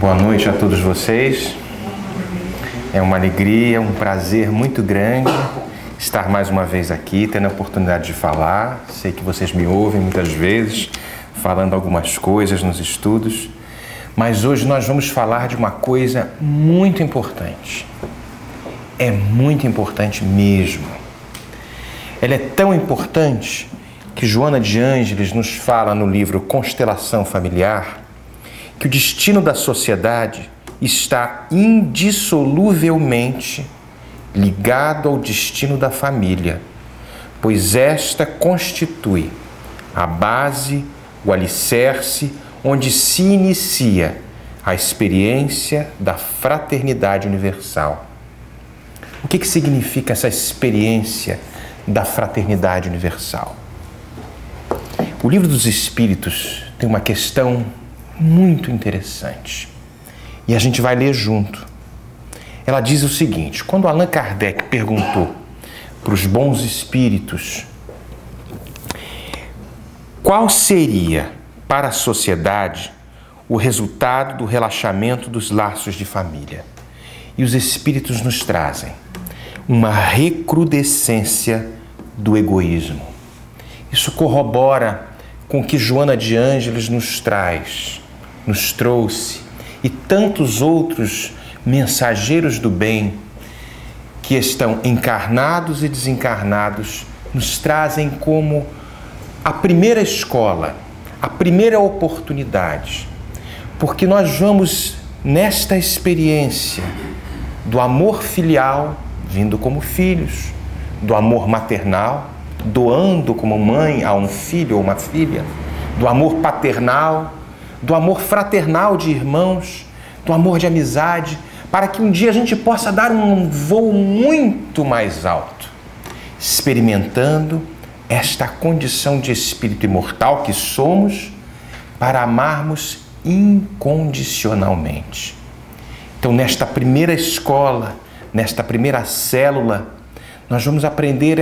Boa noite a todos vocês. É uma alegria, um prazer muito grande estar mais uma vez aqui, tendo a oportunidade de falar. Sei que vocês me ouvem muitas vezes, falando algumas coisas nos estudos, mas hoje nós vamos falar de uma coisa muito importante. É muito importante mesmo. Ela é tão importante que Joana de Ângeles nos fala no livro Constelação Familiar que o destino da sociedade está indissoluvelmente ligado ao destino da família, pois esta constitui a base, o alicerce, onde se inicia a experiência da fraternidade universal. O que significa essa experiência da fraternidade universal? O Livro dos Espíritos tem uma questão muito interessante e a gente vai ler junto. Ela diz o seguinte: quando Allan Kardec perguntou para os bons espíritos qual seria para a sociedade o resultado do relaxamento dos laços de família, e os espíritos nos trazem uma recrudescência do egoísmo. Isso corrobora com o que Joana de Ângeles nos trouxe, e tantos outros mensageiros do bem que estão encarnados e desencarnados nos trazem como a primeira escola, a primeira oportunidade, porque nós vamos nesta experiência do amor filial, vindo como filhos, do amor maternal, doando como mãe a um filho ou uma filha, do amor paternal, do amor fraternal de irmãos, do amor de amizade, para que um dia a gente possa dar um voo muito mais alto, experimentando esta condição de espírito imortal que somos, para amarmos incondicionalmente. Então, nesta primeira escola, nesta primeira célula, nós vamos aprender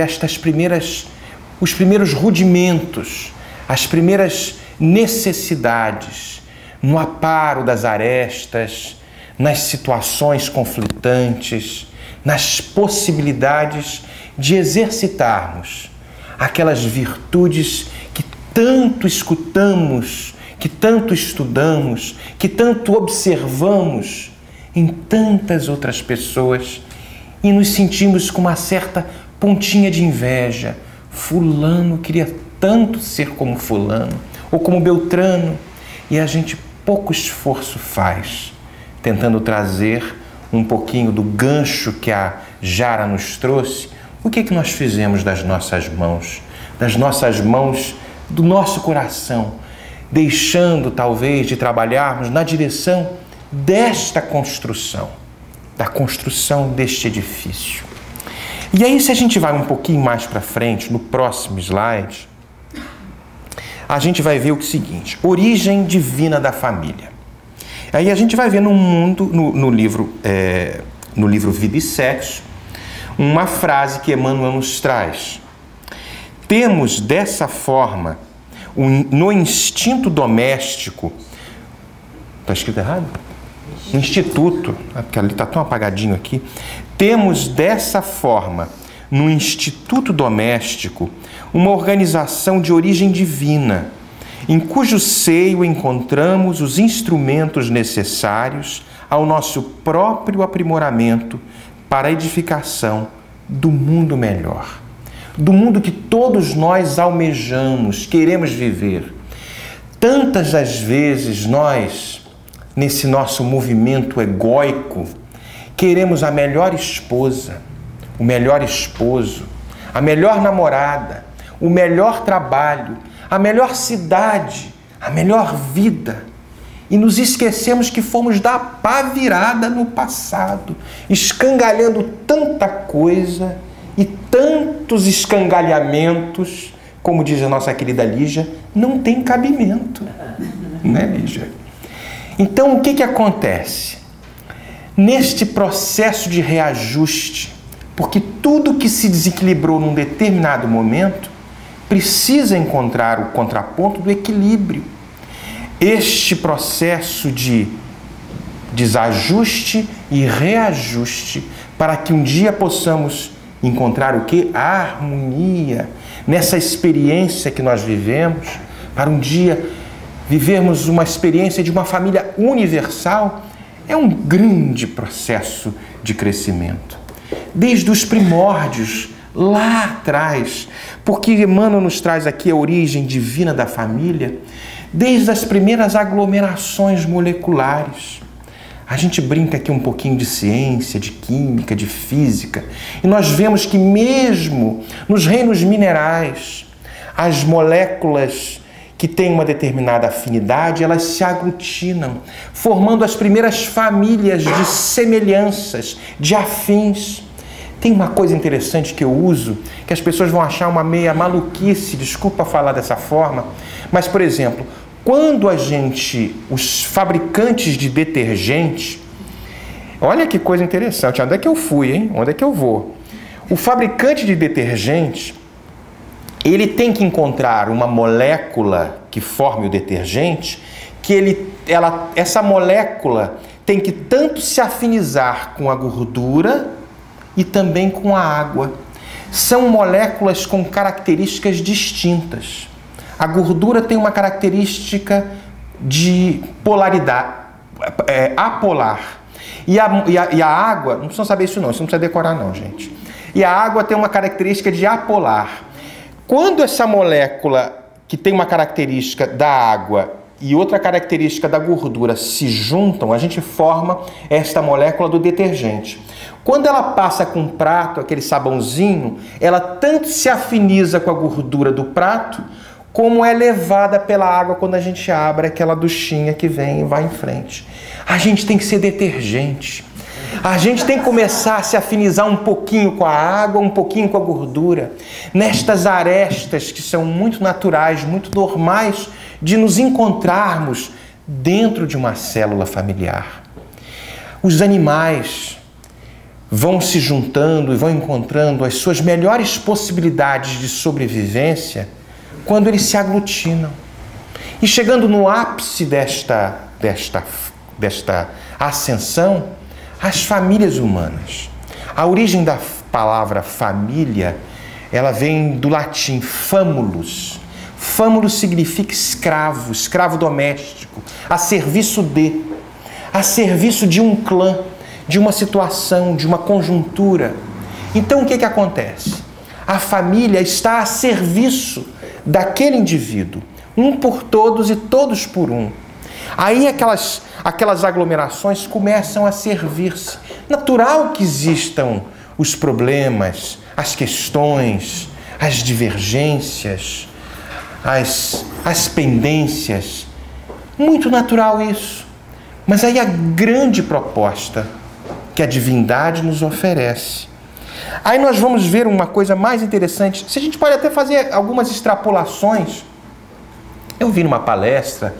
os primeiros rudimentos, as primeiras necessidades, no aparo das arestas, nas situações conflitantes, nas possibilidades de exercitarmos aquelas virtudes que tanto escutamos, que tanto estudamos, que tanto observamos em tantas outras pessoas e nos sentimos com uma certa pontinha de inveja. Fulano queria tanto ser como fulano ou como Beltrano, e a gente pouco esforço faz tentando trazer um pouquinho do gancho que a Jara nos trouxe. O que nós fizemos das nossas mãos, do nosso coração, deixando talvez de trabalharmos na direção desta construção, da construção deste edifício. E aí, se a gente vai um pouquinho mais para frente, no próximo slide, a gente vai ver o seguinte: origem divina da família. Aí a gente vai ver no livro Vida e Sexo, uma frase que Emmanuel nos traz. Temos dessa forma, no instinto doméstico, está escrito errado? Instituto, porque ali está tão apagadinho aqui. Temos dessa forma, no instituto doméstico, uma organização de origem divina, em cujo seio encontramos os instrumentos necessários ao nosso próprio aprimoramento para a edificação do mundo melhor, do mundo que todos nós almejamos, queremos viver. Tantas as vezes nós, nesse nosso movimento egóico, queremos a melhor esposa, o melhor esposo, a melhor namorada, o melhor trabalho, a melhor cidade, a melhor vida. E nos esquecemos que fomos dar pá virada no passado, escangalhando tanta coisa e tantos escangalhamentos, como diz a nossa querida Lígia, não tem cabimento, né, Lígia? Então, o que acontece? Neste processo de reajuste, porque tudo que se desequilibrou num determinado momento precisa encontrar o contraponto do equilíbrio. Este processo de desajuste e reajuste, para que um dia possamos encontrar o quê? A harmonia nessa experiência que nós vivemos, para um dia vivermos uma experiência de uma família universal. É um grande processo de crescimento. Desde os primórdios, lá atrás, porque Emmanuel nos traz aqui a origem divina da família, desde as primeiras aglomerações moleculares. A gente brinca aqui um pouquinho de ciência, de química, de física, e nós vemos que mesmo nos reinos minerais, as moléculas que têm uma determinada afinidade, elas se aglutinam, formando as primeiras famílias de semelhanças, de afins. Tem uma coisa interessante que eu uso, que as pessoas vão achar uma meia maluquice, desculpa falar dessa forma, mas, por exemplo, quando os fabricantes de detergente, olha que coisa interessante, onde é que eu fui, hein? Onde é que eu vou? O fabricante de detergente, ele tem que encontrar uma molécula que forme o detergente, que essa molécula tem que tanto se afinizar com a gordura e também com a água. São moléculas com características distintas. A gordura tem uma característica de polaridade, apolar. E a água, não precisa saber isso não, isso não precisa decorar não, gente. E a água tem uma característica de apolar. Quando essa molécula, que tem uma característica da água e outra característica da gordura, se juntam, a gente forma esta molécula do detergente. Quando ela passa com um prato, aquele sabãozinho, ela tanto se afiniza com a gordura do prato, como é levada pela água quando a gente abre aquela duchinha que vem e vai em frente. A gente tem que ser detergente. A gente tem que começar a se afinizar um pouquinho com a água, um pouquinho com a gordura, nestas arestas que são muito naturais, muito normais de nos encontrarmos dentro de uma célula familiar. Os animais vão se juntando e vão encontrando as suas melhores possibilidades de sobrevivência quando eles se aglutinam. E chegando no ápice desta ascensão, as famílias humanas. A origem da palavra família, ela vem do latim famulus. Famulus significa escravo, escravo doméstico, a serviço de um clã, de uma situação, de uma conjuntura. Então o que acontece? A família está a serviço daquele indivíduo, um por todos e todos por um. Aí aquelas aglomerações começam a servir-se. Natural que existam os problemas, as questões, as divergências, as pendências. Muito natural isso. Mas aí a grande proposta que a divindade nos oferece. Aí nós vamos ver uma coisa mais interessante. Se a gente pode até fazer algumas extrapolações. Eu vi numa palestra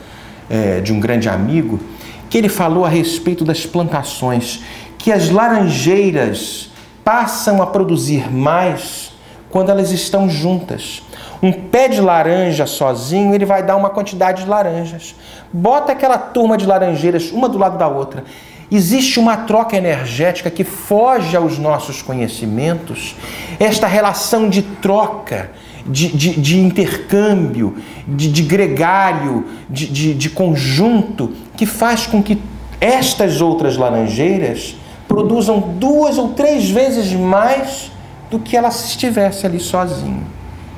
de um grande amigo, que ele falou a respeito das plantações, que as laranjeiras passam a produzir mais quando elas estão juntas. Um pé de laranja sozinho, ele vai dar uma quantidade de laranjas. Bota aquela turma de laranjeiras uma do lado da outra. Existe uma troca energética que foge aos nossos conhecimentos, esta relação de troca, de intercâmbio, de gregário, de conjunto, que faz com que estas outras laranjeiras produzam 2 ou 3 vezes mais do que ela se estivesse ali sozinho.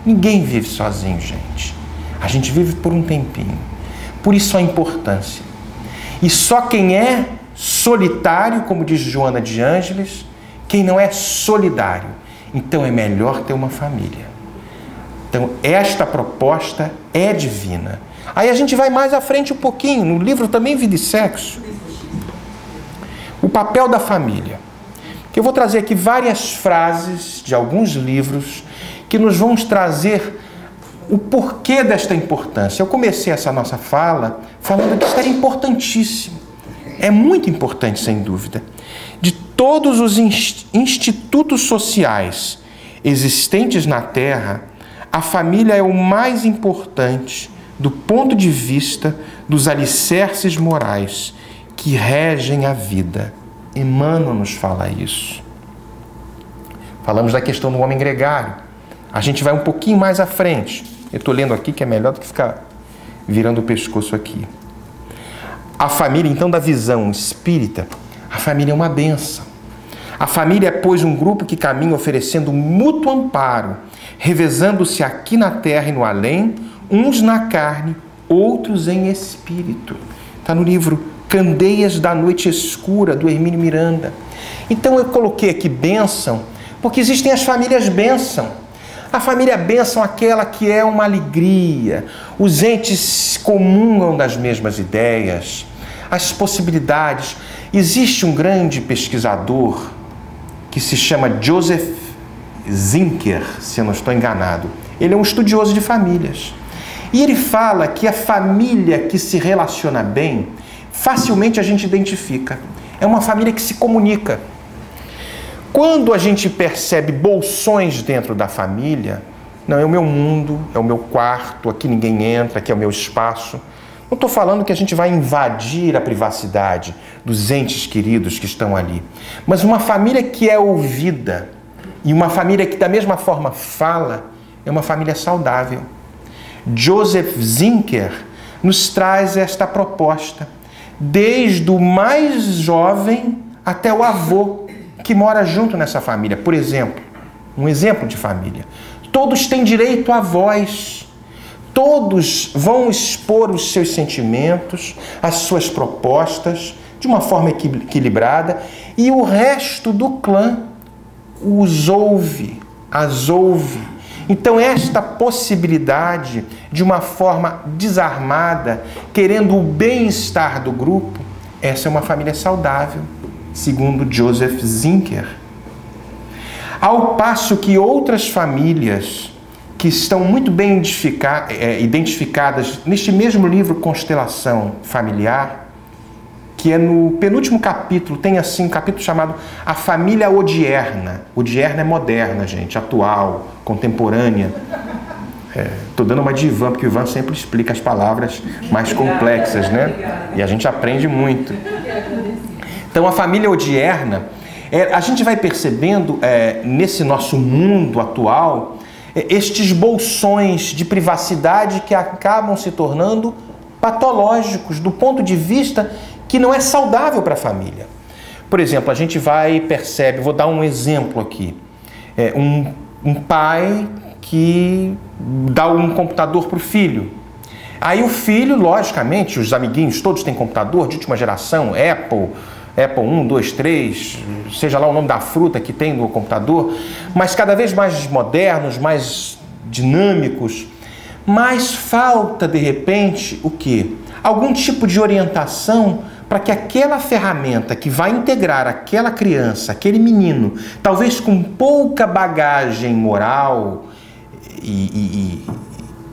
Ninguém vive sozinho, gente. A gente vive por um tempinho. Por isso a importância. E só quem é solitário, como diz Joana de Ângeles, quem não é solidário. Então é melhor ter uma família. Então esta proposta é divina. Aí a gente vai mais à frente um pouquinho, no livro também Vida e Sexo. O papel da família. Eu vou trazer aqui várias frases de alguns livros que nos vão trazer o porquê desta importância. Eu comecei essa nossa fala falando que isso era importantíssimo. É muito importante, sem dúvida. De todos os institutos sociais existentes na Terra, a família é o mais importante do ponto de vista dos alicerces morais que regem a vida. Emmanuel nos fala isso. Falamos da questão do homem gregário. A gente vai um pouquinho mais à frente. Eu estou lendo aqui que é melhor do que ficar virando o pescoço aqui. A família, então, da visão espírita, a família é uma bênção. A família é, pois, um grupo que caminha oferecendo mútuo amparo, revezando-se aqui na terra e no além, uns na carne, outros em espírito. Está no livro Candeias da Noite Escura, do Hermínio Miranda. Então eu coloquei aqui bênção, porque existem as famílias bênção. A família bênção é aquela que é uma alegria, os entes comungam das mesmas ideias, as possibilidades. Existe um grande pesquisador que se chama Joseph Zinker, se eu não estou enganado. Ele é um estudioso de famílias. E ele fala que a família que se relaciona bem, facilmente a gente identifica. É uma família que se comunica. Quando a gente percebe bolsões dentro da família, não, é o meu mundo, é o meu quarto, aqui ninguém entra, aqui é o meu espaço. Não estou falando que a gente vai invadir a privacidade dos entes queridos que estão ali. Mas uma família que é ouvida e uma família que da mesma forma fala, é uma família saudável. Joseph Zinker nos traz esta proposta, desde o mais jovem até o avô que mora junto nessa família. Por exemplo, um exemplo de família. Todos têm direito à voz. Todos vão expor os seus sentimentos, as suas propostas, de uma forma equilibrada, e o resto do clã os ouve, as ouve. Então, esta possibilidade, de uma forma desarmada, querendo o bem-estar do grupo, essa é uma família saudável, segundo Joseph Zinker. Ao passo que outras famílias que estão muito bem identificadas neste mesmo livro Constelação Familiar, que é no penúltimo capítulo, tem assim um capítulo chamado A Família Odierna. Odierna é moderna, gente, atual, contemporânea. Estou dando uma de Ivan, porque o Ivan sempre explica as palavras mais complexas, né? E a gente aprende muito. Então, a família odierna, a gente vai percebendo nesse nosso mundo atual, estes bolsões de privacidade que acabam se tornando patológicos do ponto de vista que não é saudável para a família. Por exemplo, a gente percebe, vou dar um exemplo aqui, um pai que dá um computador para o filho. Aí o filho, logicamente, os amiguinhos todos têm computador de última geração, Apple 1, 2, 3, seja lá o nome da fruta que tem no computador, mas cada vez mais modernos, mais dinâmicos, mas falta, de repente, o quê? Algum tipo de orientação para que aquela ferramenta que vai integrar aquela criança, aquele menino, talvez com pouca bagagem moral e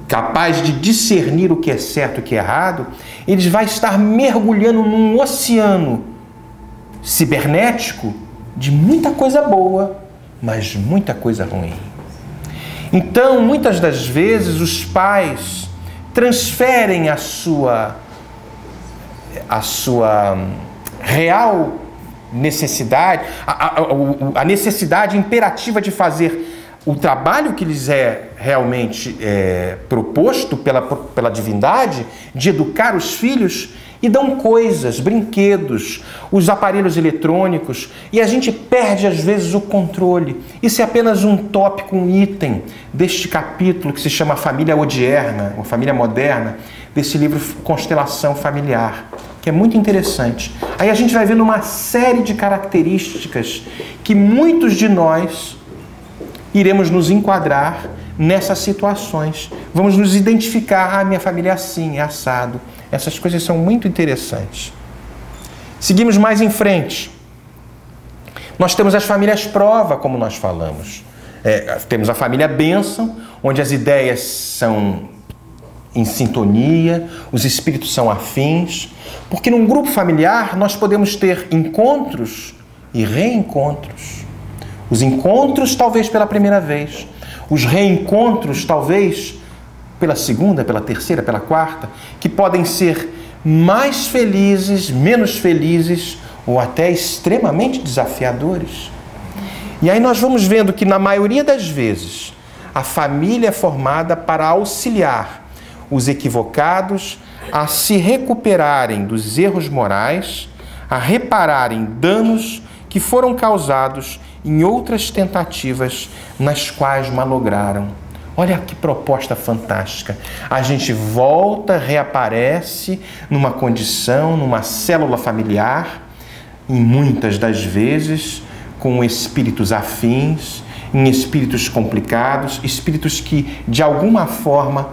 capaz de discernir o que é certo e o que é errado, ele vai estar mergulhando num oceano cibernético de muita coisa boa, mas muita coisa ruim. Então, muitas das vezes, os pais transferem a sua real necessidade, a necessidade imperativa de fazer o trabalho que lhes é realmente proposto pela divindade, de educar os filhos, e dão coisas, brinquedos, os aparelhos eletrônicos, e a gente perde às vezes o controle. Isso é apenas um tópico, um item deste capítulo que se chama Família Odierna, ou Família Moderna, desse livro Constelação Familiar, que é muito interessante. Aí a gente vai vendo uma série de características que muitos de nós iremos nos enquadrar nessas situações. Vamos nos identificar, minha família é assim, é assado. Essas coisas são muito interessantes. Seguimos mais em frente. Nós temos as famílias prova, como nós falamos. Temos a família bênção, onde as ideias são em sintonia, os espíritos são afins. Porque num grupo familiar nós podemos ter encontros e reencontros. Os encontros talvez pela primeira vez. Os reencontros talvez pela segunda, pela terceira, pela quarta, que podem ser mais felizes, menos felizes ou até extremamente desafiadores. E aí nós vamos vendo que, na maioria das vezes, a família é formada para auxiliar os equivocados a se recuperarem dos erros morais, a repararem danos que foram causados em outras tentativas nas quais malograram. Olha que proposta fantástica. A gente volta, reaparece numa condição, numa célula familiar, em muitas das vezes com espíritos afins, em espíritos complicados, espíritos que de alguma forma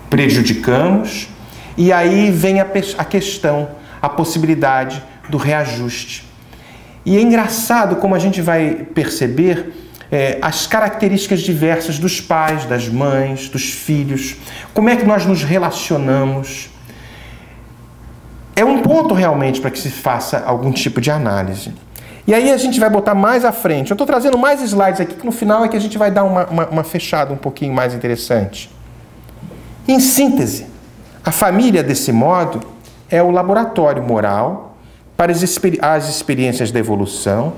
prejudicamos, e aí vem a questão, a possibilidade do reajuste. E é engraçado como a gente vai perceber as características diversas dos pais, das mães, dos filhos, como é que nós nos relacionamos. É um ponto realmente para que se faça algum tipo de análise. E aí a gente vai botar mais à frente. Eu estou trazendo mais slides aqui, que no final é que a gente vai dar uma fechada um pouquinho mais interessante. Em síntese, a família, desse modo, é o laboratório moral para as experiências da evolução,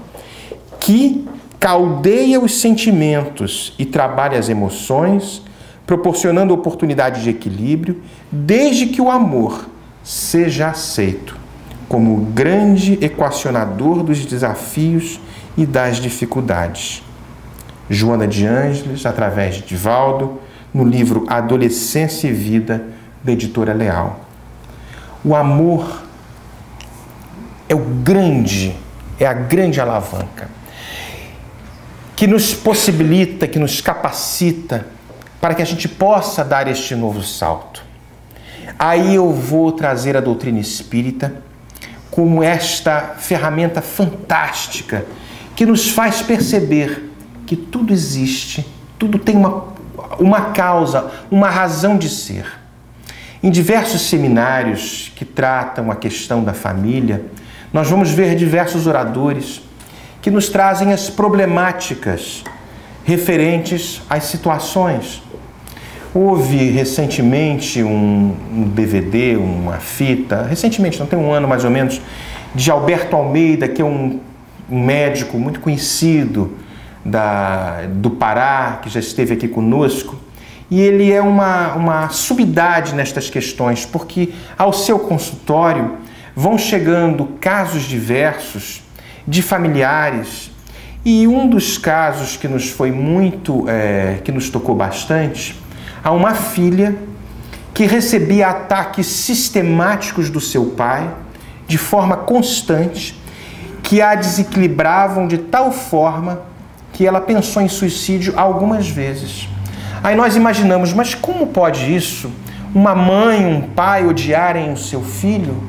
que caldeia os sentimentos e trabalha as emoções, proporcionando oportunidade de equilíbrio, desde que o amor seja aceito como o grande equacionador dos desafios e das dificuldades. Joana de Ângeles, através de Divaldo, no livro Adolescência e Vida, da editora Leal. O amor é a grande alavanca que nos possibilita, que nos capacita para que a gente possa dar este novo salto. Aí eu vou trazer a doutrina espírita como esta ferramenta fantástica que nos faz perceber que tudo existe, tudo tem uma causa, uma razão de ser. Em diversos seminários que tratam a questão da família, nós vamos ver diversos oradores que nos trazem as problemáticas referentes às situações. Houve recentemente um DVD, uma fita, recentemente, não tem um ano mais ou menos, de Alberto Almeida, que é um médico muito conhecido do Pará, que já esteve aqui conosco, e ele é uma sumidade nestas questões, porque ao seu consultório vão chegando casos diversos de familiares, e um dos casos que nos foi que nos tocou bastante, há uma filha que recebia ataques sistemáticos do seu pai, de forma constante, que a desequilibravam de tal forma que ela pensou em suicídio algumas vezes. Aí nós imaginamos, mas como pode isso? Uma mãe, um pai odiarem o seu filho?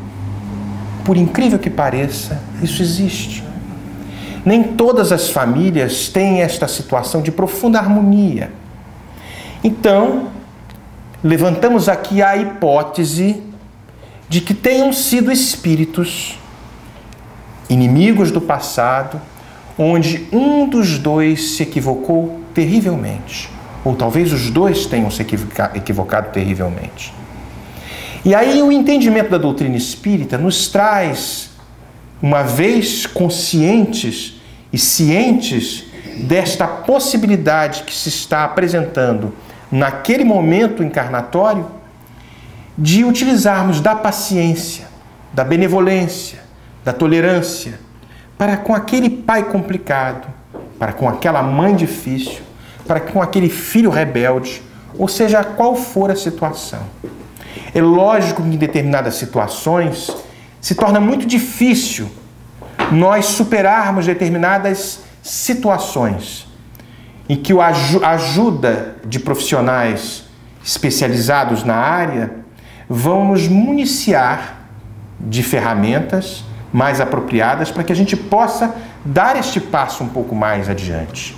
Por incrível que pareça, isso existe. Nem todas as famílias têm esta situação de profunda harmonia. Então, levantamos aqui a hipótese de que tenham sido espíritos inimigos do passado, onde um dos dois se equivocou terrivelmente, ou talvez os dois tenham se equivocado terrivelmente. E aí o entendimento da doutrina espírita nos traz, uma vez conscientes e cientes desta possibilidade que se está apresentando naquele momento encarnatório, de utilizarmos da paciência, da benevolência, da tolerância, para com aquele pai complicado, para com aquela mãe difícil, para com aquele filho rebelde, ou seja, qual for a situação. É lógico que em determinadas situações se torna muito difícil nós superarmos determinadas situações em que a ajuda de profissionais especializados na área vão nos municiar de ferramentas mais apropriadas para que a gente possa dar este passo um pouco mais adiante.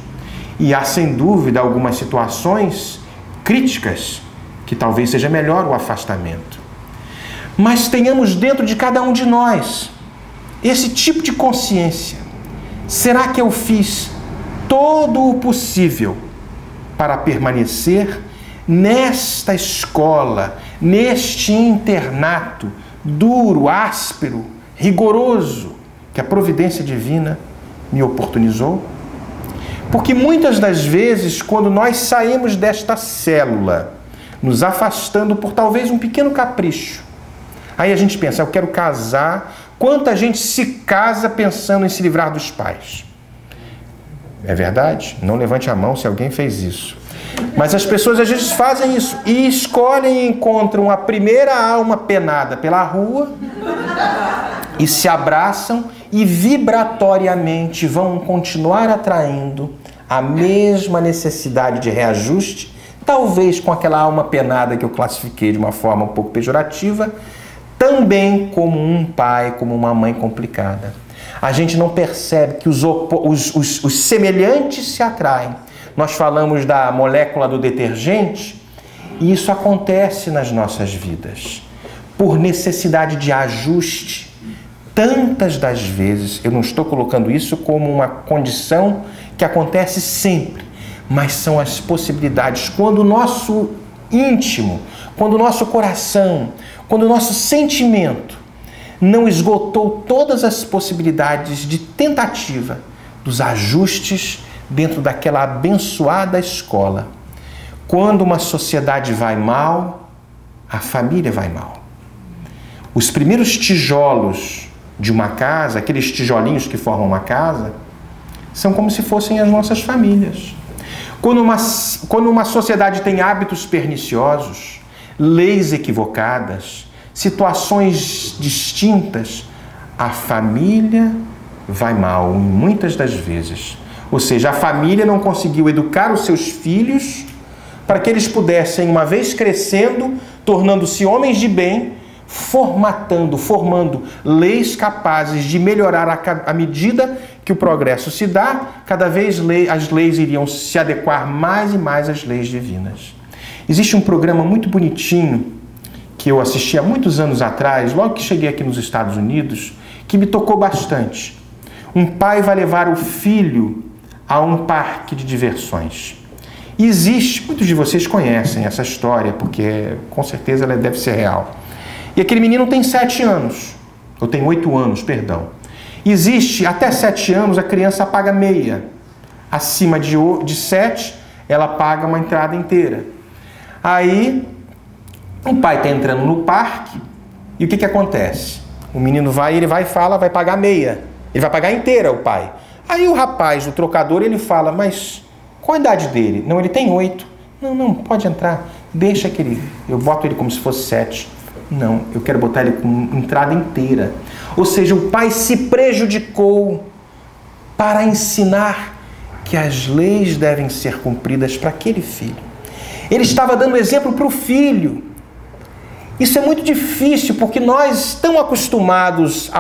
E há, sem dúvida, algumas situações críticas que talvez seja melhor o afastamento. Mas tenhamos dentro de cada um de nós esse tipo de consciência. Será que eu fiz todo o possível para permanecer nesta escola, neste internato duro, áspero, rigoroso, que a providência divina me oportunizou? Porque muitas das vezes, quando nós saímos desta célula, nos afastando por talvez um pequeno capricho, aí a gente pensa, eu quero casar. Quanta gente se casa pensando em se livrar dos pais? É verdade? Não levante a mão se alguém fez isso. Mas as pessoas às vezes fazem isso e escolhem e encontram a primeira alma penada pela rua e se abraçam e vibratoriamente vão continuar atraindo a mesma necessidade de reajuste, talvez com aquela alma penada que eu classifiquei de uma forma um pouco pejorativa, também como um pai, como uma mãe complicada. A gente não percebe que os semelhantes se atraem. Nós falamos da molécula do detergente e isso acontece nas nossas vidas. Por necessidade de ajuste, tantas das vezes, eu não estou colocando isso como uma condição que acontece sempre, mas são as possibilidades. Quando o nosso íntimo, quando o nosso coração, quando o nosso sentimento não esgotou todas as possibilidades de tentativa dos ajustes dentro daquela abençoada escola. Quando uma sociedade vai mal, a família vai mal. Os primeiros tijolos de uma casa, aqueles tijolinhos que formam uma casa, são como se fossem as nossas famílias. Quando uma sociedade tem hábitos perniciosos, leis equivocadas, situações distintas, a família vai mal, muitas das vezes. Ou seja, a família não conseguiu educar os seus filhos para que eles pudessem, uma vez crescendo, tornando-se homens de bem, formando leis capazes de melhorar à medida que o progresso se dá, cada vez as leis iriam se adequar mais e mais às leis divinas. Existe um programa muito bonitinho que eu assisti há muitos anos atrás, logo que cheguei aqui nos Estados Unidos, que me tocou bastante. Um pai vai levar o filho a um parque de diversões. E existe, muitos de vocês conhecem essa história, porque com certeza ela deve ser real. E aquele menino tem 7 anos, ou tem 8 anos, perdão. Existe, até 7 anos, a criança paga meia. Acima de 7, ela paga uma entrada inteira. Aí, o pai está entrando no parque, e o que acontece? O menino vai e fala, vai pagar meia. Ele vai pagar inteira, o pai. Aí o rapaz, o trocador, ele fala, mas qual a idade dele? Não, ele tem 8. Não, pode entrar. Deixa que eu boto ele como se fosse 7. Não, eu quero botar ele com entrada inteira. Ou seja, o pai se prejudicou para ensinar que as leis devem ser cumpridas para aquele filho. Ele estava dando exemplo para o filho. Isso é muito difícil, porque nós estamos acostumados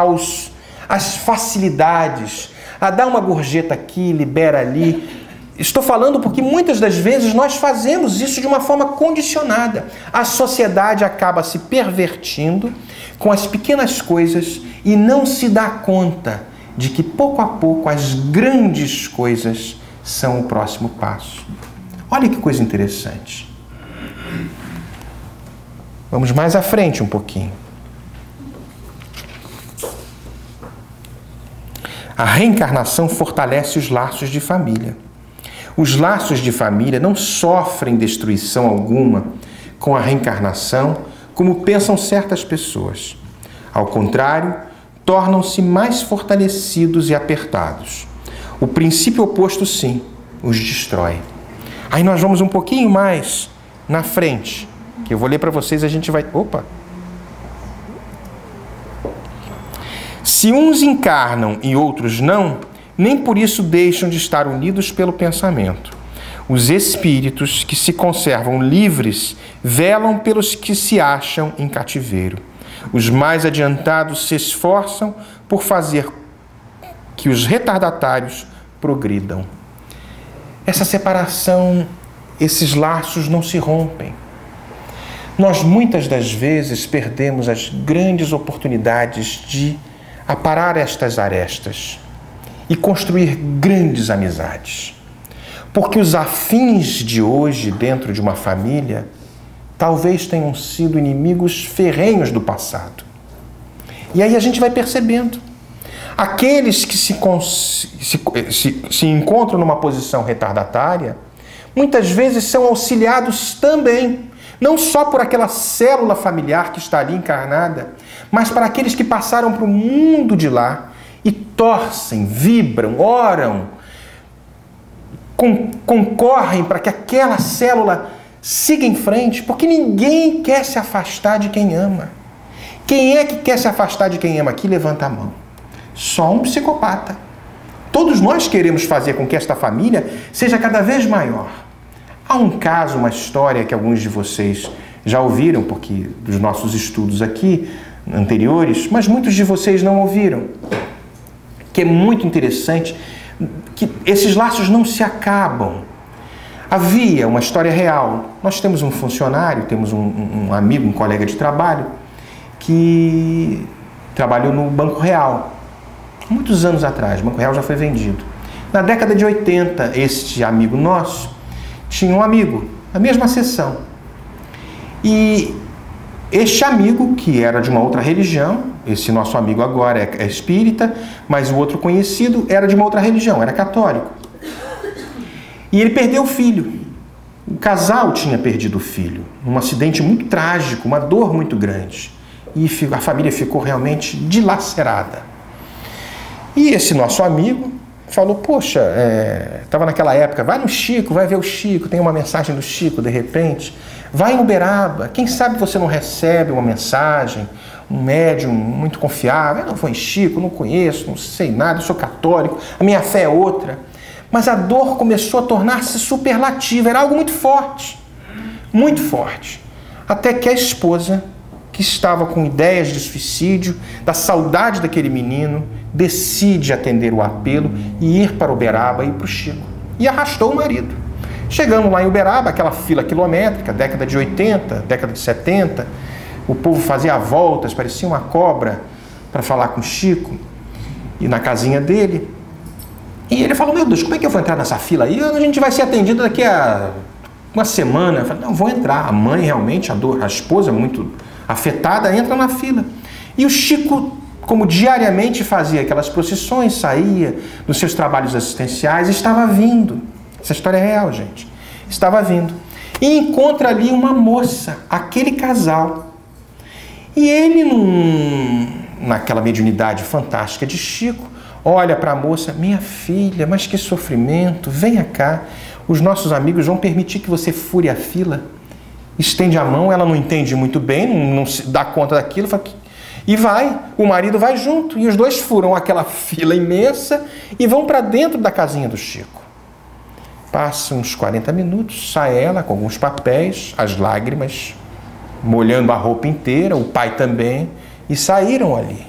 às facilidades, a dar uma gorjeta aqui, libera ali. Estou falando porque muitas das vezes nós fazemos isso de uma forma condicionada. A sociedade acaba se pervertindo com as pequenas coisas e não se dá conta de que pouco a pouco as grandes coisas são o próximo passo. Olha que coisa interessante. Vamos mais à frente um pouquinho. A reencarnação fortalece os laços de família. Os laços de família não sofrem destruição alguma com a reencarnação, como pensam certas pessoas. Ao contrário, tornam-se mais fortalecidos e apertados. O princípio oposto, sim, os destrói. Aí nós vamos um pouquinho mais na frente, que eu vou ler para vocês, a gente vai... Opa! Se uns encarnam e outros não, nem por isso deixam de estar unidos pelo pensamento. Os espíritos que se conservam livres velam pelos que se acham em cativeiro. Os mais adiantados se esforçam por fazer que os retardatários progridam. Essa separação, esses laços não se rompem. Nós muitas das vezes perdemos as grandes oportunidades de aparar estas arestas e construir grandes amizades. Porque os afins de hoje dentro de uma família talvez tenham sido inimigos ferrenhos do passado. E aí a gente vai percebendo. Aqueles que se encontram numa posição retardatária, muitas vezes são auxiliados também, não só por aquela célula familiar que está ali encarnada, mas para aqueles que passaram para o mundo de lá e torcem, vibram, oram, concorrem para que aquela célula siga em frente, porque ninguém quer se afastar de quem ama. Quem é que quer se afastar de quem ama aqui? Levanta a mão. Só um psicopata. Todos nós queremos fazer com que esta família seja cada vez maior. Há um caso, uma história que alguns de vocês já ouviram, porque dos nossos estudos aqui anteriores, mas muitos de vocês não ouviram, que é muito interessante, que esses laços não se acabam. Havia uma história real. Nós temos um funcionário, temos um amigo, um colega de trabalho, que trabalhou no Banco Real, muitos anos atrás. O Banco Real já foi vendido. Na década de 80, este amigo nosso tinha um amigo, na mesma seção. E este amigo, que era de uma outra religião, esse nosso amigo agora é espírita, mas o outro conhecido era de uma outra religião, era católico. E ele perdeu o filho. O casal tinha perdido o filho, num acidente muito trágico, uma dor muito grande. E a família ficou realmente dilacerada. E esse nosso amigo falou, poxa, estava naquela época, vai no Chico, vai ver o Chico, tem uma mensagem do Chico, de repente. Vai em Uberaba, quem sabe você não recebe uma mensagem, um médium muito confiável. Eu não vou em Chico, não conheço, não sei nada, eu sou católico, a minha fé é outra. Mas a dor começou a tornar-se superlativa, era algo muito forte, até que a esposa, que estava com ideias de suicídio, da saudade daquele menino, decide atender o apelo e ir para Uberaba e ir para o Chico. E arrastou o marido. Chegando lá em Uberaba, aquela fila quilométrica, década de 80, década de 70, o povo fazia voltas, parecia uma cobra, para falar com o Chico, e na casinha dele. E ele falou, meu Deus, como é que eu vou entrar nessa fila aí? A gente vai ser atendido daqui a uma semana. Eu falei, não, vou entrar. A mãe realmente, a esposa muito afetada, entra na fila. E o Chico, como diariamente fazia aquelas procissões, saía dos seus trabalhos assistenciais, estava vindo. Essa história é real, gente. Estava vindo. E encontra ali uma moça, aquele casal. E ele, naquela mediunidade fantástica de Chico, olha para a moça, minha filha, mas que sofrimento, venha cá. Os nossos amigos vão permitir que você fure a fila. Estende a mão, ela não entende muito bem, não se dá conta daquilo, e vai, o marido vai junto, e os dois furam aquela fila imensa e vão para dentro da casinha do Chico. Passam uns 40 minutos, sai ela com alguns papéis, as lágrimas molhando a roupa inteira, o pai também, e saíram ali.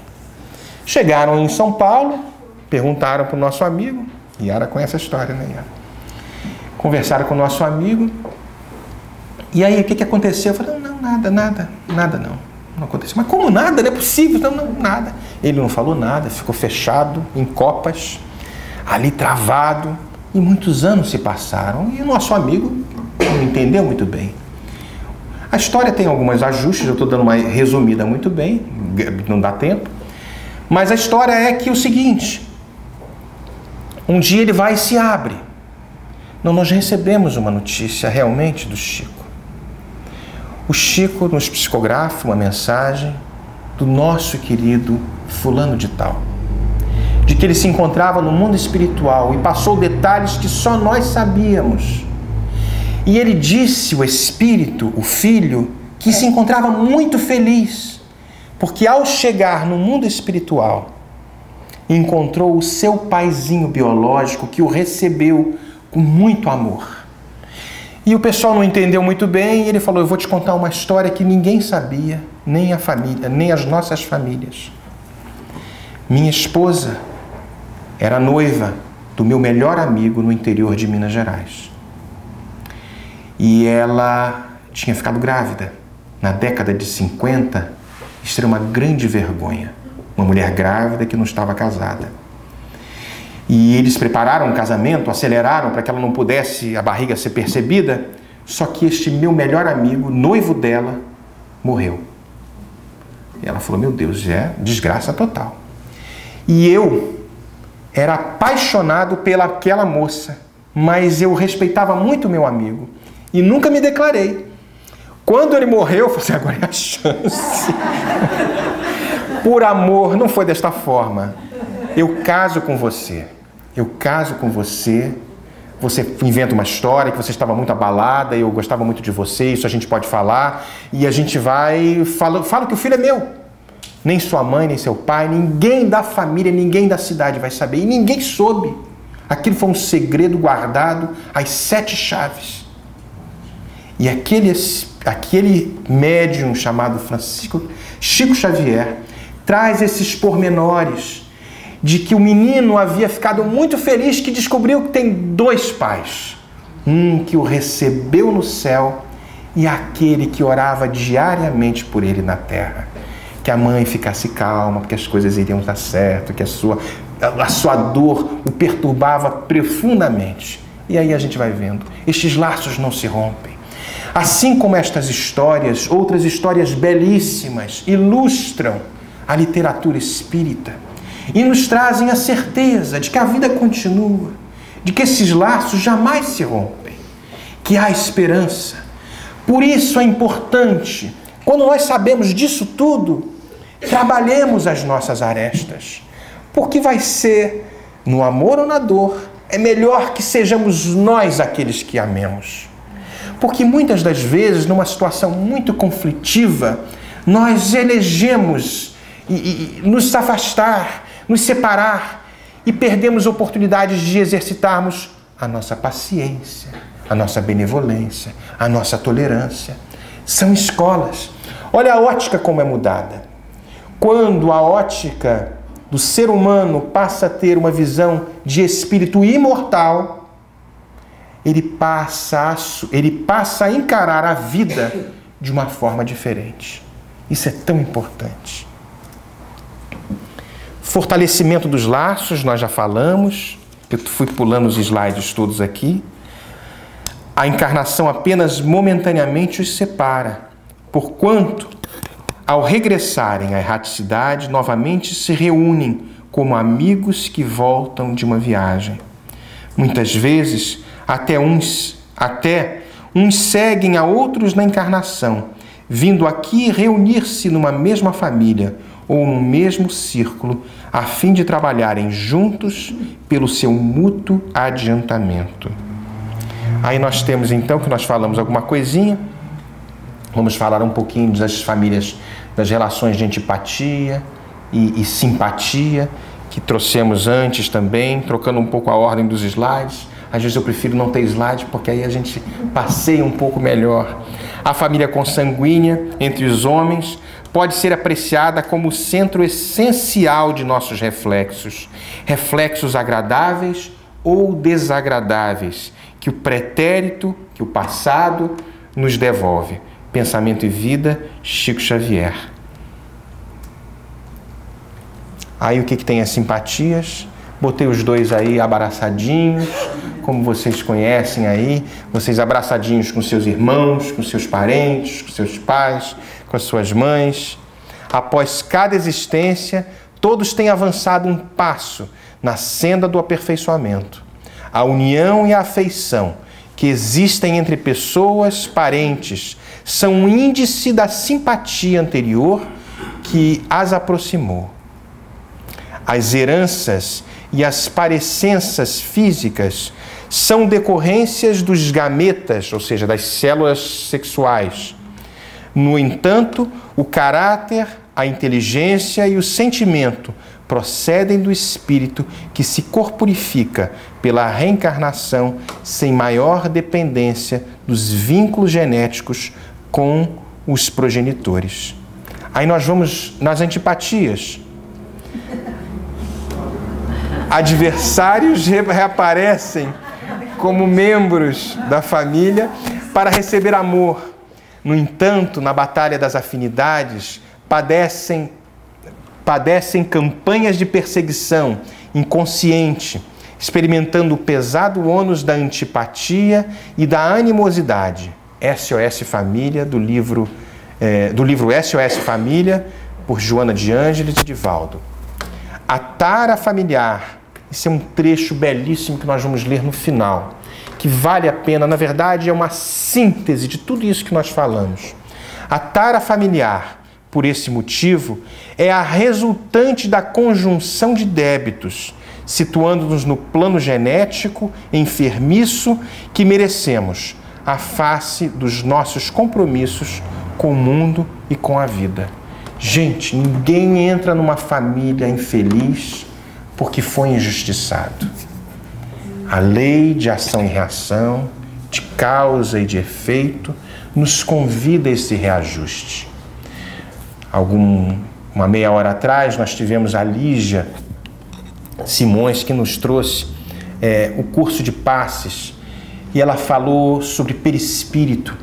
Chegaram em São Paulo, perguntaram para o nosso amigo, Yara conhece a história, né, Yara? Conversaram com o nosso amigo. E aí, o que aconteceu? Eu falei, não, nada não aconteceu. Mas como nada? Não é possível. Não, nada. Ele não falou nada, ficou fechado, em copas, ali travado. E muitos anos se passaram e o nosso amigo não entendeu muito bem. A história tem alguns ajustes, eu estou dando uma resumida muito bem, não dá tempo. Mas a história é que o seguinte, um dia ele vai e se abre. Não, nós recebemos uma notícia realmente do Chico. O Chico nos psicografa uma mensagem do nosso querido fulano de tal, de que ele se encontrava no mundo espiritual e passou detalhes que só nós sabíamos. E ele disse, o espírito, o filho, que se encontrava muito feliz, porque ao chegar no mundo espiritual, encontrou o seu paizinho biológico que o recebeu com muito amor. E o pessoal não entendeu muito bem e ele falou, eu vou te contar uma história que ninguém sabia, nem a família, nem as nossas famílias. Minha esposa era noiva do meu melhor amigo no interior de Minas Gerais. E ela tinha ficado grávida. Na década de 50, isso era uma grande vergonha. Uma mulher grávida que não estava casada. E eles prepararam o casamento, aceleraram para que ela não pudesse, a barriga ser percebida, Só que este meu melhor amigo, noivo dela, morreu. E ela falou, meu Deus, é desgraça total. E eu era apaixonado pelaquela moça, mas eu respeitava muito meu amigo e nunca me declarei. Quando ele morreu, eu falei assim, agora é a chance. Por amor, não foi desta forma. Eu caso com você. Eu caso com você. Você inventa uma história que você estava muito abalada, eu gostava muito de você, isso a gente pode falar, e a gente vai... Fala que o filho é meu. Nem sua mãe, nem seu pai, ninguém da família, ninguém da cidade vai saber. E ninguém soube. Aquilo foi um segredo guardado às 7 chaves. E aquele médium chamado Chico Xavier traz esses pormenores de que o menino havia ficado muito feliz que descobriu que tem 2 pais. Um que o recebeu no céu e aquele que orava diariamente por ele na terra. Que a mãe ficasse calma, porque as coisas iriam dar certo, que a sua dor o perturbava profundamente. E aí a gente vai vendo, estes laços não se rompem. Assim como estas histórias, outras histórias belíssimas, ilustram a literatura espírita e nos trazem a certeza de que a vida continua, de que esses laços jamais se rompem, que há esperança. Por isso é importante, quando nós sabemos disso tudo, trabalhemos as nossas arestas, porque vai ser, no amor ou na dor, é melhor que sejamos nós aqueles que amemos. Porque muitas das vezes, numa situação muito conflitiva, nós elegemos nos afastar, nos separar e perdemos oportunidades de exercitarmos a nossa paciência, a nossa benevolência, a nossa tolerância. São escolas. Olha a ótica como é mudada. Quando a ótica do ser humano passa a ter uma visão de espírito imortal, ele passa a encarar a vida de uma forma diferente. Isso é tão importante. Fortalecimento dos laços, nós já falamos. Eu fui pulando os slides todos aqui. A encarnação apenas momentaneamente os separa, porquanto, ao regressarem à erraticidade, novamente se reúnem como amigos que voltam de uma viagem. Muitas vezes, até uns seguem a outros na encarnação, vindo aqui reunir-se numa mesma família ou no mesmo círculo, a fim de trabalharem juntos pelo seu mútuo adiantamento. Aí nós temos então, que nós falamos alguma coisinha, vamos falar um pouquinho das famílias, das relações de antipatia e simpatia, que trouxemos antes também, trocando um pouco a ordem dos slides. Às vezes eu prefiro não ter slide, porque aí a gente passeia um pouco melhor. A família consanguínea entre os homens pode ser apreciada como o centro essencial de nossos reflexos. Reflexos agradáveis ou desagradáveis, que o pretérito, que o passado nos devolve. Pensamento e Vida, Chico Xavier. Aí o que tem as simpatias? Botei os dois aí abraçadinhos, como vocês conhecem aí, vocês abraçadinhos com seus irmãos, com seus parentes, com seus pais, com as suas mães. Após cada existência, todos têm avançado um passo na senda do aperfeiçoamento. A união e a afeição que existem entre pessoas, parentes, são um índice da simpatia anterior que as aproximou. As heranças e as parecenças físicas são decorrências dos gametas, ou seja, das células sexuais. No entanto, o caráter, a inteligência e o sentimento procedem do espírito que se corporifica pela reencarnação sem maior dependência dos vínculos genéticos com os progenitores. Aí nós vamos nas antipatias. Adversários reaparecem como membros da família para receber amor. No entanto, na batalha das afinidades, padecem campanhas de perseguição inconsciente, experimentando o pesado ônus da antipatia e da animosidade. SOS Família, do livro SOS Família, por Joana de Ângeles e Divaldo. A tara familiar, esse é um trecho belíssimo que nós vamos ler no final, que vale a pena, na verdade é uma síntese de tudo isso que nós falamos. A tara familiar, por esse motivo, é a resultante da conjunção de débitos, situando-nos no plano genético enfermiço que merecemos, à face dos nossos compromissos com o mundo e com a vida. Gente, ninguém entra numa família infeliz porque foi injustiçado. A lei de ação e reação, de causa e de efeito, nos convida a esse reajuste. Uma meia hora atrás, nós tivemos a Lígia Simões, que nos trouxe o curso de passes, e ela falou sobre perispírito.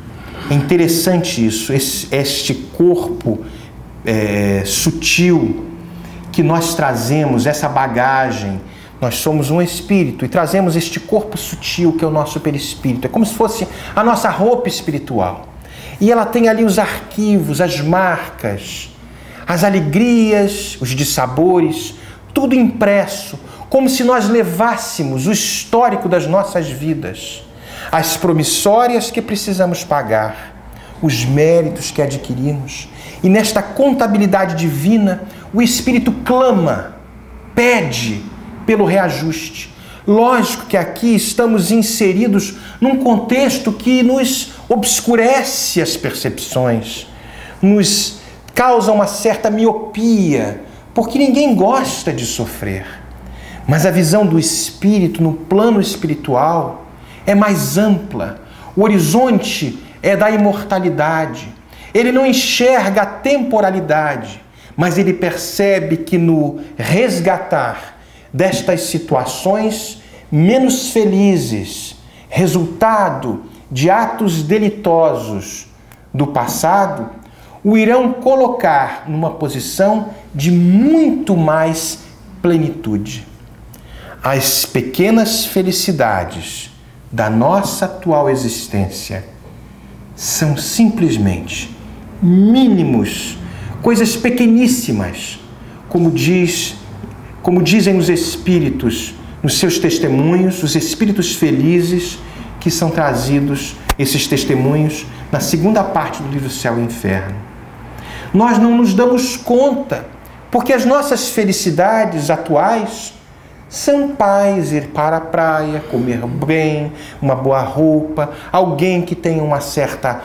É interessante isso, este corpo sutil que nós trazemos, essa bagagem. Nós somos um espírito e trazemos este corpo sutil que é o nosso perispírito. É como se fosse a nossa roupa espiritual. E ela tem ali os arquivos, as marcas, as alegrias, os dissabores, tudo impresso, como se nós levássemos o histórico das nossas vidas, as promissórias que precisamos pagar, os méritos que adquirimos. E nesta contabilidade divina, o Espírito clama, pede pelo reajuste. Lógico que aqui estamos inseridos num contexto que nos obscurece as percepções, nos causa uma certa miopia, porque ninguém gosta de sofrer. Mas a visão do Espírito no plano espiritual é mais ampla. O horizonte é da imortalidade. Ele não enxerga a temporalidade, mas ele percebe que no resgatar destas situações menos felizes, resultado de atos delitosos do passado, o irão colocar numa posição de muito mais plenitude. As pequenas felicidades da nossa atual existência são simplesmente mínimos, coisas pequeníssimas, como dizem os espíritos nos seus testemunhos, os espíritos felizes que são trazidos, esses testemunhos, na segunda parte do livro Céu e Inferno. Nós não nos damos conta, porque as nossas felicidades atuais são paz, ir para a praia, comer bem, uma boa roupa, alguém que tem uma certa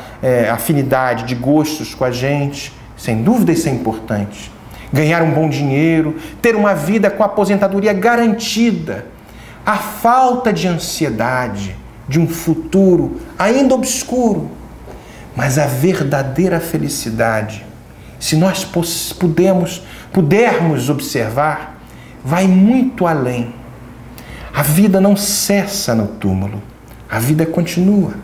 afinidade de gostos com a gente, sem dúvida isso é importante. Ganhar um bom dinheiro, ter uma vida com aposentadoria garantida, a falta de ansiedade de um futuro ainda obscuro. Mas a verdadeira felicidade, se nós pudermos observar, vai muito além. A vida não cessa no túmulo, a vida continua.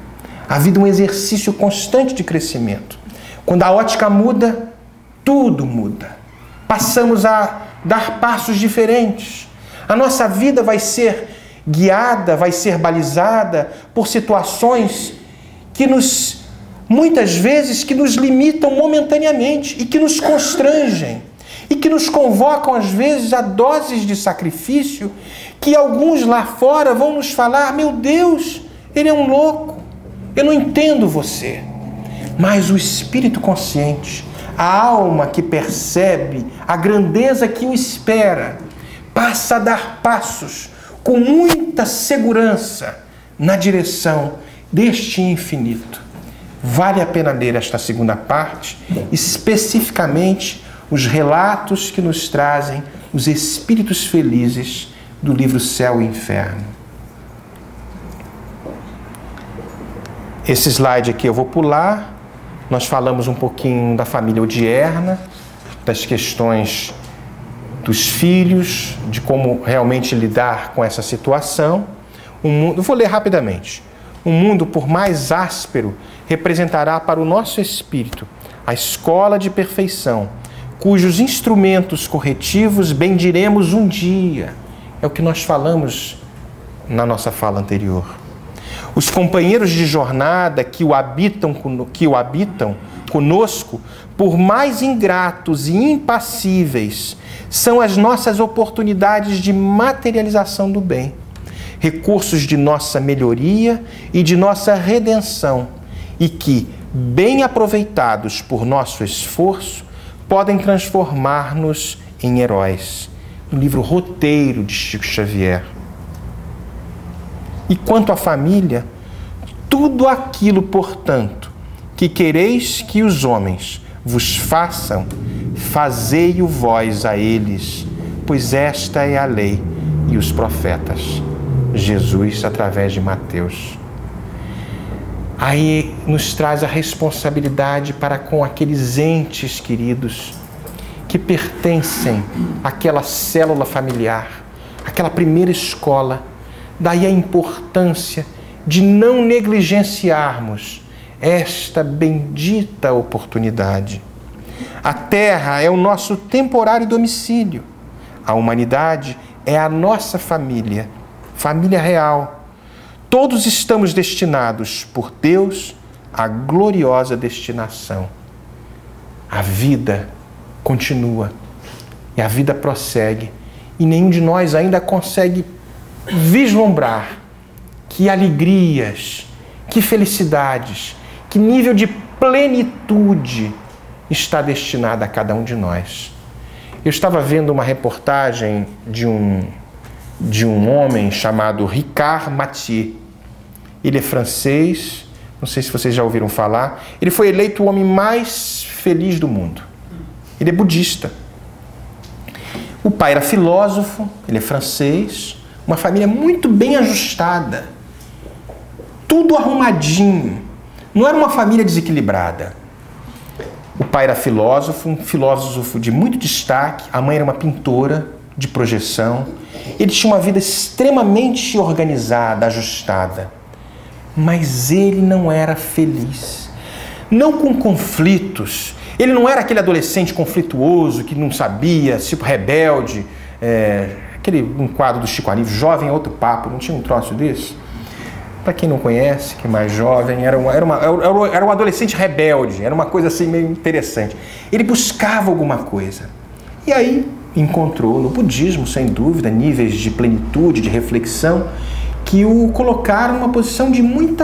A vida é um exercício constante de crescimento. Quando a ótica muda, tudo muda. Passamos a dar passos diferentes. A nossa vida vai ser guiada, vai ser balizada por situações que muitas vezes nos limitam momentaneamente e que nos constrangem e que nos convocam às vezes a doses de sacrifício que alguns lá fora vão nos falar: meu Deus, ele é um louco, eu não entendo você. Mas o espírito consciente, a alma que percebe a grandeza que o espera, passa a dar passos com muita segurança na direção deste infinito. Vale a pena ler esta segunda parte, especificamente os relatos que nos trazem os espíritos felizes do livro Céu e Inferno. Esse slide aqui eu vou pular. Nós falamos um pouquinho da família odierna, das questões dos filhos, de como realmente lidar com essa situação. Eu vou ler rapidamente. Um mundo, por mais áspero, representará para o nosso espírito a escola de perfeição, cujos instrumentos corretivos bendiremos um dia. É o que nós falamos na nossa fala anterior. Os companheiros de jornada que o habitam conosco, por mais ingratos e impassíveis, são as nossas oportunidades de materialização do bem, recursos de nossa melhoria e de nossa redenção, e que, bem aproveitados por nosso esforço, podem transformar-nos em heróis. No livro Roteiro de Chico Xavier. E quanto à família, tudo aquilo, portanto, que quereis que os homens vos façam, fazei-o vós a eles, pois esta é a lei e os profetas. Jesus, através de Mateus. Aí nos traz a responsabilidade para com aqueles entes queridos que pertencem àquela célula familiar, àquela primeira escola. Daí a importância de não negligenciarmos esta bendita oportunidade. A Terra é o nosso temporário domicílio. A humanidade é a nossa família, família real. Todos estamos destinados por Deus à gloriosa destinação. A vida continua e a vida prossegue, e nenhum de nós ainda consegue vislumbrar que alegrias, que felicidades, que nível de plenitude está destinada a cada um de nós. Eu estava vendo uma reportagem de um homem chamado Ricard Mathieu. Ele é francês, não sei se vocês já ouviram falar. Ele foi eleito o homem mais feliz do mundo. Ele é budista. O pai era filósofo, ele é francês, uma família muito bem ajustada, tudo arrumadinho. Não era uma família desequilibrada. O pai era filósofo, um filósofo de muito destaque, a mãe era uma pintora de projeção. Ele tinha uma vida extremamente organizada, ajustada. Mas ele não era feliz. Não com conflitos. Ele não era aquele adolescente conflituoso que não sabia, tipo rebelde. Um quadro do Chico Anísio, Jovem é Outro Papo, não tinha um troço desse? Para quem não conhece, que é mais jovem, era um adolescente rebelde, era uma coisa assim meio interessante. Ele buscava alguma coisa. E aí encontrou no budismo, sem dúvida, níveis de plenitude, de reflexão, que o colocaram numa posição de muito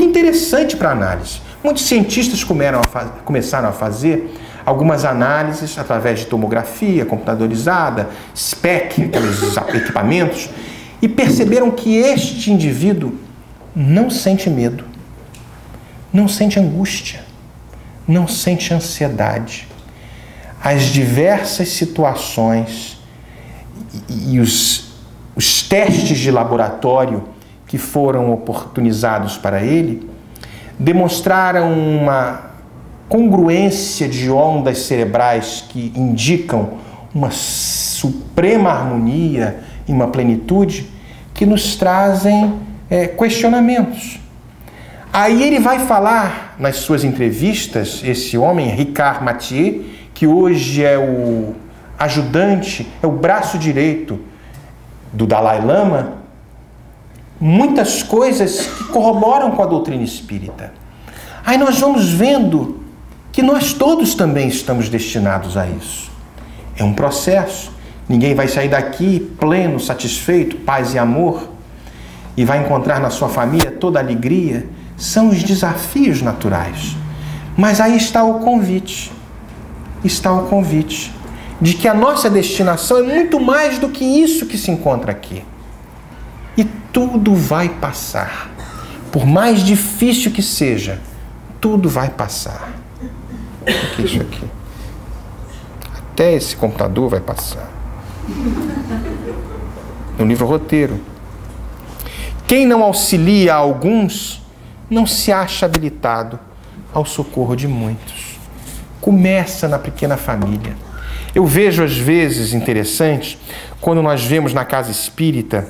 interessante para análise. Muitos cientistas começaram a fazer algumas análises através de tomografia computadorizada, SPEC, aqueles equipamentos, e perceberam que este indivíduo não sente medo, não sente angústia, não sente ansiedade. As diversas situações e os testes de laboratório que foram oportunizados para ele demonstraram uma congruência de ondas cerebrais que indicam uma suprema harmonia e uma plenitude que nos trazem questionamentos. Aí ele vai falar nas suas entrevistas, esse homem, Ricard Mathieu, que hoje é o ajudante, é o braço direito do Dalai Lama, muitas coisas que corroboram com a doutrina espírita. Aí nós vamos vendo que nós todos também estamos destinados a isso. É um processo. Ninguém vai sair daqui pleno, satisfeito, paz e amor, e vai encontrar na sua família toda a alegria. São os desafios naturais. Mas aí está o convite. Está o convite de que a nossa destinação é muito mais do que isso que se encontra aqui. E tudo vai passar. Por mais difícil que seja, tudo vai passar. O que é isso aqui? Até esse computador vai passar. No livro Roteiro. Quem não auxilia a alguns, não se acha habilitado ao socorro de muitos. Começa na pequena família. Eu vejo às vezes interessante, quando nós vemos na casa espírita,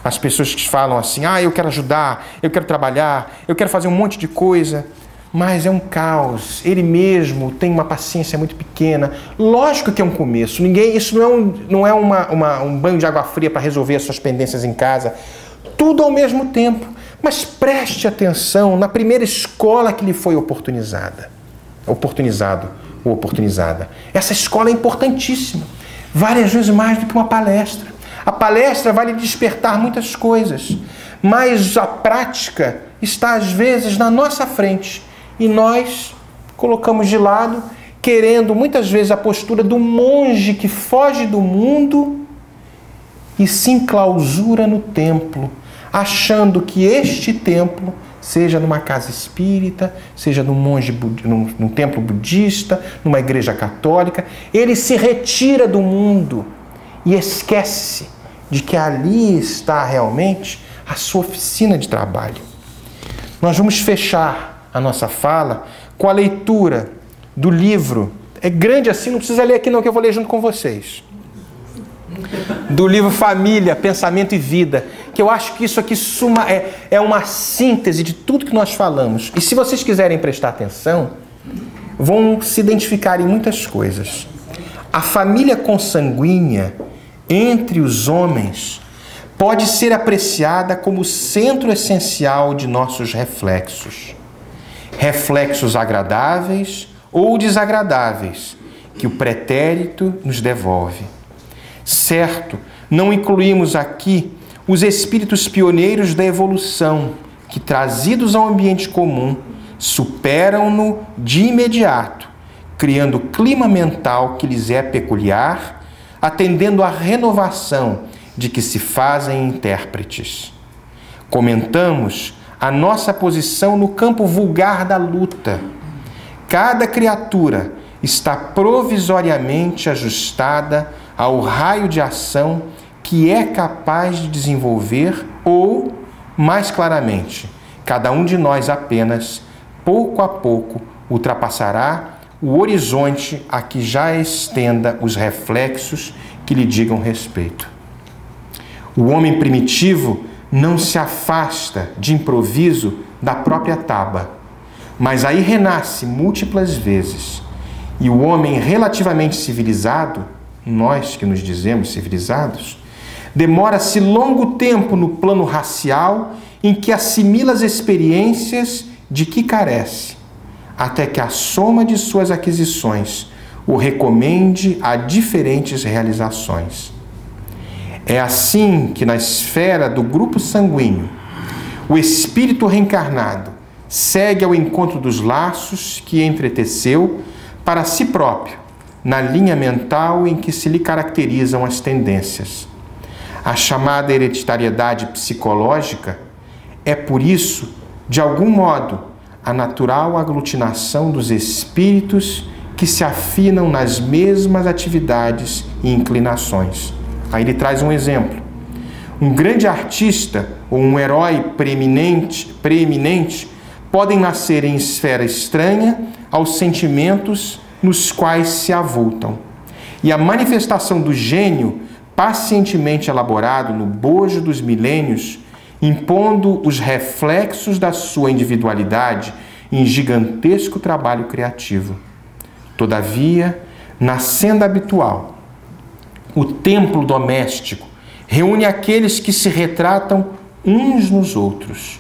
as pessoas que falam assim, eu quero ajudar, eu quero trabalhar, eu quero fazer um monte de coisa, mas é um caos. Ele mesmo tem uma paciência muito pequena. Lógico que é um começo. Isso não é um banho de água fria para resolver as suas pendências em casa. Tudo ao mesmo tempo. Mas preste atenção na primeira escola que lhe foi oportunizado ou oportunizada. Essa escola é importantíssima. Várias vezes mais do que uma palestra. A palestra vai lhe despertar muitas coisas. Mas a prática está às vezes na nossa frente. E nós colocamos de lado, querendo muitas vezes a postura do monge que foge do mundo e se enclausura no templo, achando que este templo, seja numa casa espírita, seja num templo budista, numa igreja católica, ele se retira do mundo e esquece de que ali está realmente a sua oficina de trabalho. Nós vamos fechar a nossa fala com a leitura do livro. É grande assim, não precisa ler aqui não, que eu vou ler junto com vocês. Do livro Família, Pensamento e Vida, que eu acho que isso aqui é uma síntese de tudo que nós falamos. E se vocês quiserem prestar atenção, vão se identificar em muitas coisas. A família consanguínea entre os homens pode ser apreciada como o centro essencial de nossos reflexos. Reflexos agradáveis ou desagradáveis que o pretérito nos devolve. Certo, não incluímos aqui os espíritos pioneiros da evolução que, trazidos ao ambiente comum, superam-no de imediato, criando clima mental que lhes é peculiar, atendendo à renovação de que se fazem intérpretes. Comentamos a nossa posição no campo vulgar da luta. Cada criatura está provisoriamente ajustada ao raio de ação que é capaz de desenvolver ou, mais claramente, cada um de nós apenas, pouco a pouco, ultrapassará o horizonte a que já estenda os reflexos que lhe digam respeito. O homem primitivo não se afasta de improviso da própria taba, mas aí renasce múltiplas vezes. E o homem relativamente civilizado, nós que nos dizemos civilizados, demora-se longo tempo no plano racial em que assimila as experiências de que carece, até que a soma de suas aquisições o recomende a diferentes realizações. É assim que, na esfera do grupo sanguíneo, o espírito reencarnado segue ao encontro dos laços que entreteceu para si próprio, na linha mental em que se lhe caracterizam as tendências. A chamada hereditariedade psicológica é, por isso, de algum modo, a natural aglutinação dos espíritos que se afinam nas mesmas atividades e inclinações. Aí ele traz um exemplo. Um grande artista ou um herói preeminente podem nascer em esfera estranha aos sentimentos nos quais se avultam. E a manifestação do gênio, pacientemente elaborado no bojo dos milênios, impondo os reflexos da sua individualidade em gigantesco trabalho criativo. Todavia, na senda habitual, o templo doméstico reúne aqueles que se retratam uns nos outros.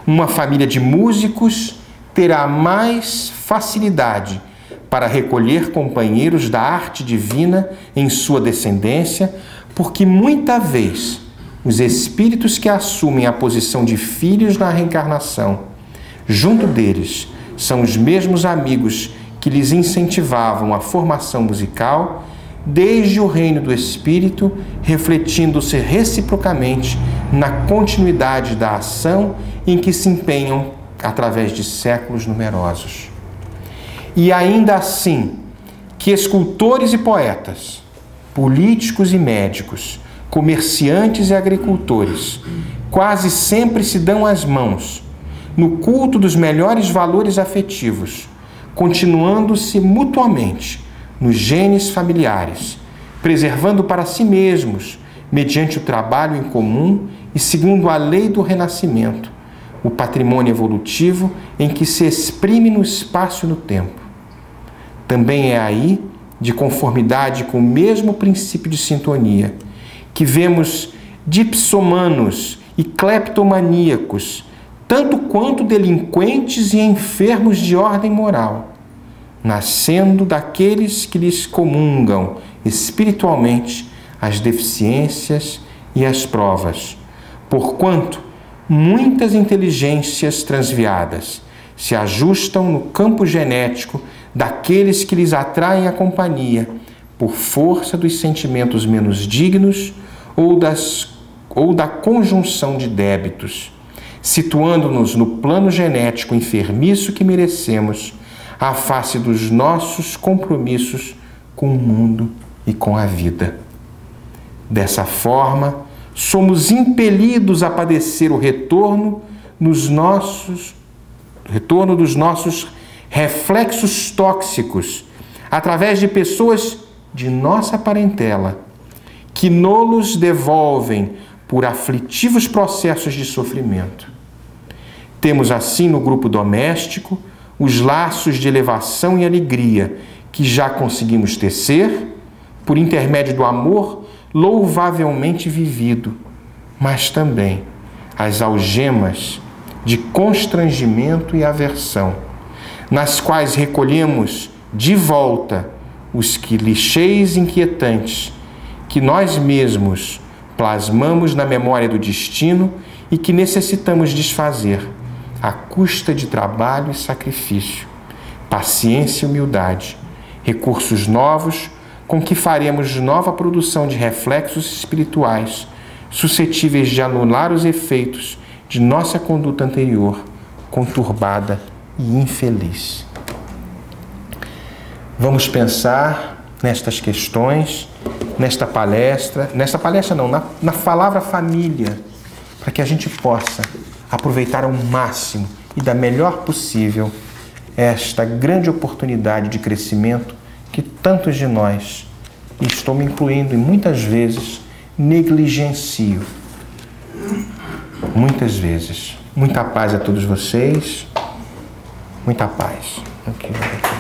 Uma família de músicos terá mais facilidade para recolher companheiros da arte divina em sua descendência, porque muita vez os espíritos que assumem a posição de filhos na reencarnação, junto deles, são os mesmos amigos que lhes incentivavam a formação musical desde o reino do espírito, refletindo-se reciprocamente na continuidade da ação em que se empenham através de séculos numerosos. E ainda assim, que escultores e poetas, políticos e médicos, comerciantes e agricultores, quase sempre se dão as mãos no culto dos melhores valores afetivos, continuando-se mutuamente nos genes familiares, preservando para si mesmos, mediante o trabalho em comum e segundo a lei do renascimento, o patrimônio evolutivo em que se exprime no espaço e no tempo. Também é aí, de conformidade com o mesmo princípio de sintonia, que vemos dipsomanos e cleptomaníacos, tanto quanto delinquentes e enfermos de ordem moral, nascendo daqueles que lhes comungam espiritualmente as deficiências e as provas, porquanto muitas inteligências transviadas se ajustam no campo genético daqueles que lhes atraem a companhia por força dos sentimentos menos dignos ou da conjunção de débitos, situando-nos no plano genético enfermiço que merecemos, à face dos nossos compromissos com o mundo e com a vida. Dessa forma, somos impelidos a padecer o retorno dos nossos reflexos tóxicos através de pessoas de nossa parentela, que nos devolvem por aflitivos processos de sofrimento. Temos assim no grupo doméstico os laços de elevação e alegria que já conseguimos tecer por intermédio do amor louvavelmente vivido, mas também as algemas de constrangimento e aversão, nas quais recolhemos de volta os clichês inquietantes que nós mesmos plasmamos na memória do destino e que necessitamos desfazer à custa de trabalho e sacrifício, paciência e humildade, recursos novos com que faremos nova produção de reflexos espirituais suscetíveis de anular os efeitos de nossa conduta anterior, conturbada e infeliz. Vamos pensar nestas questões, nesta palestra não, na palavra família, para que a gente possa aproveitar ao máximo e da melhor possível esta grande oportunidade de crescimento que tantos de nós, e estou me incluindo, e muitas vezes negligencio. Muitas vezes. Muita paz a todos vocês. Muita paz. Aqui.